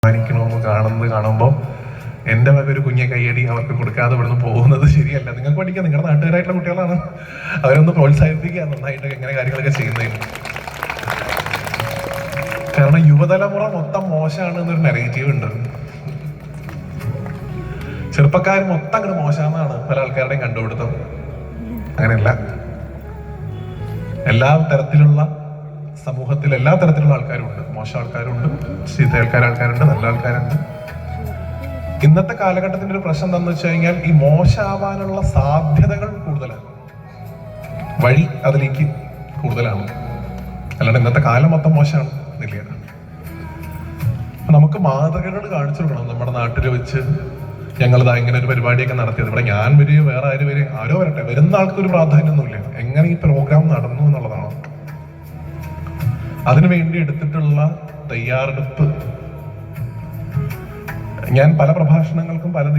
മാനിക്കണമെന്ന് കാണുമ്പോൾ എൻ്റെ വക ഒരു കുഞ്ഞെ കയ്യടി അവർക്ക് കൊടുക്കാതെ ഇവിടുന്ന് പോകുന്നത് ശരിയല്ല. നിങ്ങൾക്ക് പഠിക്കാം, നിങ്ങളുടെ നാട്ടുകാരായിട്ടുള്ള കുട്ടികളാണ്, അവരൊന്ന് പ്രോത്സാഹിപ്പിക്കുക നന്നായിട്ട് ഇങ്ങനെ കാര്യങ്ങളൊക്കെ ചെയ്യുന്നതിന്. കാരണം യുവതലമുറ മൊത്തം മോശമാണ് എന്നൊരു നെഗറ്റീവ് ഉണ്ട്. ചെറുപ്പക്കാർ മൊത്തം അങ്ങോട്ട് മോശമെന്നാണ് പല ആൾക്കാരുടെയും കണ്ടുപിടുത്തം. അങ്ങനെയല്ല, എല്ലാ തരത്തിലുള്ള സമൂഹത്തിൽ എല്ലാ തരത്തിലുള്ള ആൾക്കാരുണ്ട്. മോശം ആൾക്കാരുണ്ട്, ചീത്ത ആൾക്കാരുണ്ട്, നല്ല ആൾക്കാരുണ്ട്. ഇന്നത്തെ കാലഘട്ടത്തിന്റെ ഒരു പ്രശ്നം എന്താണെന്ന് വെച്ച് കഴിഞ്ഞാൽ ഈ മോശമാവാനുള്ള സാധ്യതകൾ കൂടുതലാണ്, വഴി അതിലേക്ക് കൂടുതലാണ്. അല്ലാണ്ട് ഇന്നത്തെ കാലം മൊത്തം മോശമാണ് എന്നില്ല. നമുക്ക് മാതൃകകൾ കാണിച്ചു കൊടുക്കണം. നമ്മുടെ നാട്ടിൽ വെച്ച് ഞങ്ങളിതാ ഇങ്ങനെ ഒരു പരിപാടിയൊക്കെ നടത്തിയത്. ഇവിടെ ഞാൻ വരികയോ വേറെ ആര് വരികയോ ആരോ വരട്ടെ, വരുന്ന ആൾക്കൊരു പ്രാധാന്യമൊന്നുമില്ല, എങ്ങനെ ഈ പ്രോഗ്രാം നടന്നു എന്നുള്ളതാണ്. അതിനുവേണ്ടി എടുത്തിട്ടുള്ള തയ്യാറെടുപ്പ് ഞാൻ പല പ്രഭാഷണങ്ങൾക്കും പല